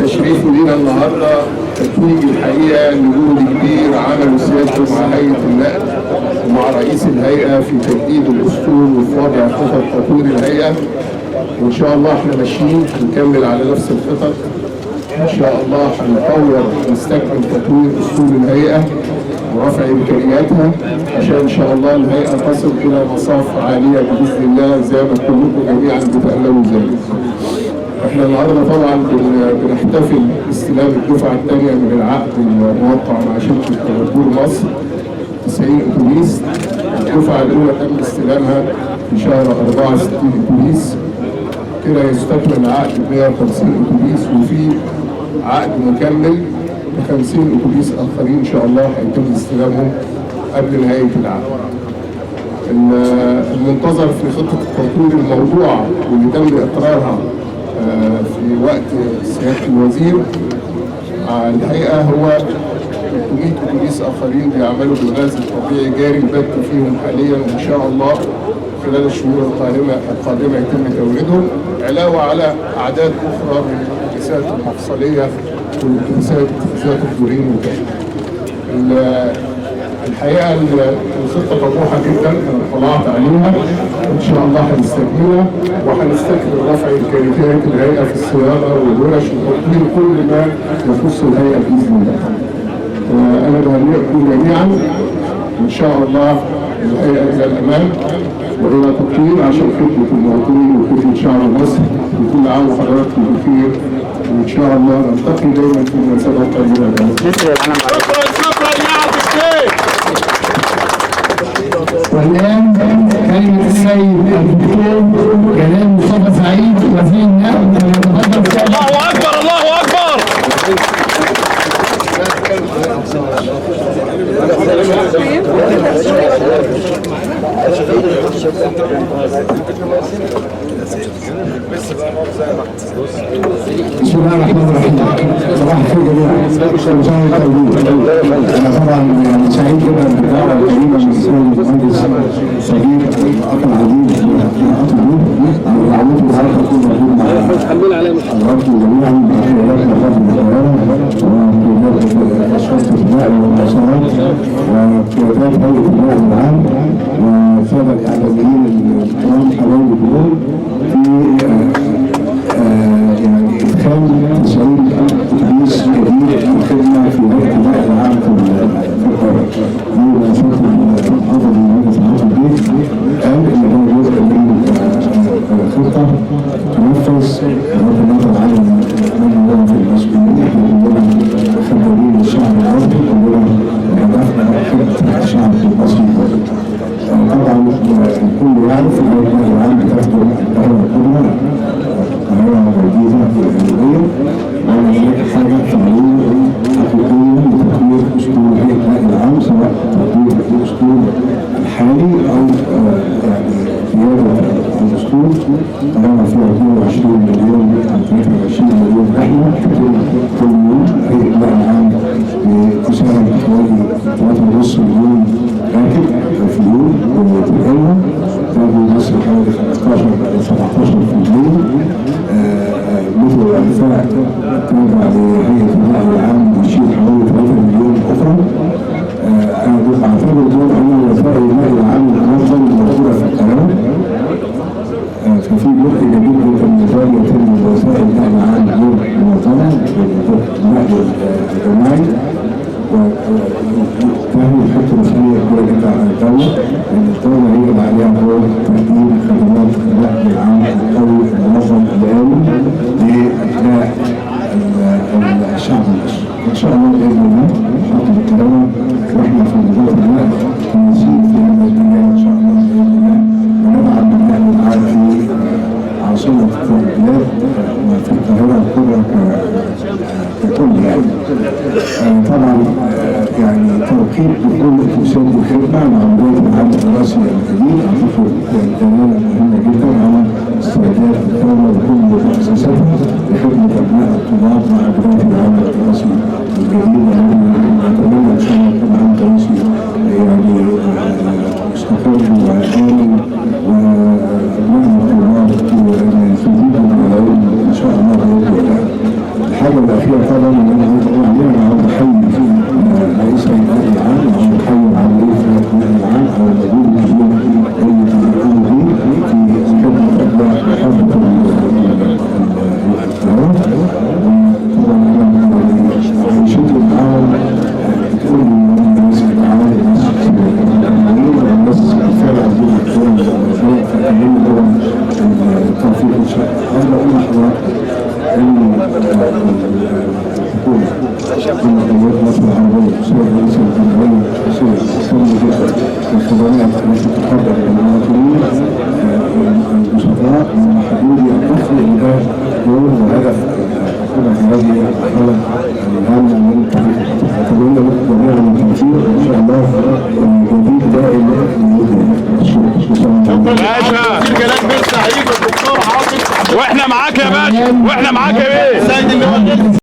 تشريف لينا النهارده تتويج الحقيقه لجهد كبير عمله سيادته مع هيئه النقل ومع رئيس الهيئه في تجديد الاسطول وفي وضع خطط تطوير الهيئه، وان شاء الله احنا ماشيين نكمل على نفس الخطط. ان شاء الله هنطور ونستكمل تطوير اسطول الهيئه ورفع امكانياتها عشان ان شاء الله الهيئه تصل الى مصاف عاليه باذن الله زي ما كلكم جميعا بتأملوا ذلك. احنا النهارده طبعا بنحتفل باستلام الدفعه الثانيه من العقد الموقع مع شركه كارفور مصر 90 اتوبيس. الدفعه الاولى تم استلامها في شهر 64 اتوبيس، كده يستكمل العقد ب 150 اتوبيس، وفي عقد مكمل ب 50 اتوبيس اخرين ان شاء الله هيتم استلامهم قبل نهايه العقد. المنتظر في خطه التطوير الموضوعه واللي تم اقرارها في وقت سياده الوزير الحقيقه هو 300 اتوبيس اخرين بيعملوا بالغاز الطبيعي جاري البت فيهم حاليا، وان شاء الله خلال الشهور القادمه يتم توريدهم، علاوه على اعداد اخرى من الاتوبيسات المفصليه والاتوبيسات ذات الدورين وكده. الحقيقه الخطه طموحه جدا، انا اطلعت عليها، ان شاء الله هنستكملها وهنستكمل رفع امكانيات الهيئه في الصيانه والورش وتطوير كل ما يخص الهيئه باذن الله. انا بهنئكم جميعا ان شاء الله الهيئه الى الامام والى تطوير عشان خدمه المواطنين وخدمه شعب مصر، وكل عام وحضراتكم بخير، وان شاء الله نلتقي دايما في مناسبات طيبه. والآن كلمة السيد الدكتور جلال مصطفى سعيد وزير النقل. الله أكبر الله أكبر. بسم الله الرحمن الرحيم. صباح الخير جميعا. انا طبعا سعيد جدا بالدعوه الكريمه من السيد المهندس سعيد الاخ العزيز على دعوته وحضرتك تكون موجود معنا حضراتكم جميعا بخيرات مخاطر الطيران وقيادات شرطه النقل والمواصلات وقيادات هيئه النقل العام والساده الاعلاميين الكرام حبايب الجمهور في يعني ادخال 90 اتوبيس جديد للخدمه في هيئه النقل العام في القاهره. زي ما شفت الحافظ المهندس عاطف بيه قال ان هو جزء من خطه تنفذ بغض النظر عن من هو في المسؤوليه. احنا كلنا خدامين للشعب المصري، كلنا هدفنا خدمه الشعب المصري. طبعا الكل يعرف ان هيئه النقل العام بتخدم القاهره الكبرى، القاهره والجيزه والجنوبيه، وان هناك حاجه فعليه حقيقيه لتطوير اسلوب هيئه النقل العام، سواء تطوير الاسلوب الحالي او يعني زياده الاسلوب. طبعا في 22 مليون او 23 مليون رحله كل يوم. هيئه النقل العام بتساهم حوالي 3.5 مليون راكب في اليوم وتنقلهم، ده بيمثل حوالي 15 إلى 17% مثل الأنفاق تابع لهيئة النقل العام بيشيل حوالي 3 مليون أخرى. أنا بعتبر دول هم وسائل النقل العام الأفضل الموجودة في القاهرة. ففي جزء جميل جدا من ذلك يتم وسائل النقل العام غير منظمة النقل الجماعي، وفهم يحط مسؤولية كبيرة جدا على الدولة، لأن الدولة هي اللي عليها دور تقديم خدمات النقل العام القوي المنظم الآمن لأبناء الشعب المصري. إن شاء الله بإذن الله حاطط الكلام وإحنا في وزارة النقل ونسيب في هذا الاتجاه إن شاء الله بإذن الله، وندعم النقل العام في عاصمة البلاد وفي القاهرة الكبرى ككل يعني. طبعا يعني توقيت دخول الفرسان الخدمه مع بدايه العام الدراسي الجديد اعتقد دلاله مهمه جدا على استعداد الدوله وكل مؤسساتها لخدمه ابناء الطلاب مع بدايه العام الدراسي الجديد، ونتمنى ان شاء الله يكون عام دراسي يعني مستقر وآمن وأبناء الطلاب يفيدون من العلم ان شاء الله باذن الله. الحاجه الاخيره طبعا اللي انا عايز اقول عليها، انا عاوز احيي رئيس النادي العام، عاوز احيي عمليه النادي العام على المجهود الكبير اللي بيقوموا بيه في خدمه ابناء محافظه القاهره. طبعا انا عايشين معاهم بتقول لي الناس العام الناس فعلا عايزين يكونوا فاهمين طبعا التوفيق ان شاء الله. انا بقول لحضرتك ان الحكومه من قوات مصر العربيه بصوره رئيس الجمهوريه الشخصيه تهتم جدا بالخدمات التي تقدم للمواطنين البسطاء من حدود الدخل الى دور وهدف الحكومه في هذه المرحله الهامه من تاريخ. اتمنى لكم جميعا التوفيق وان شاء الله جديد دائم باذن الله. باشا كلام بس هيجي الدكتور عاطف، واحنا معاك يا باشا، واحنا معاك يا بيه.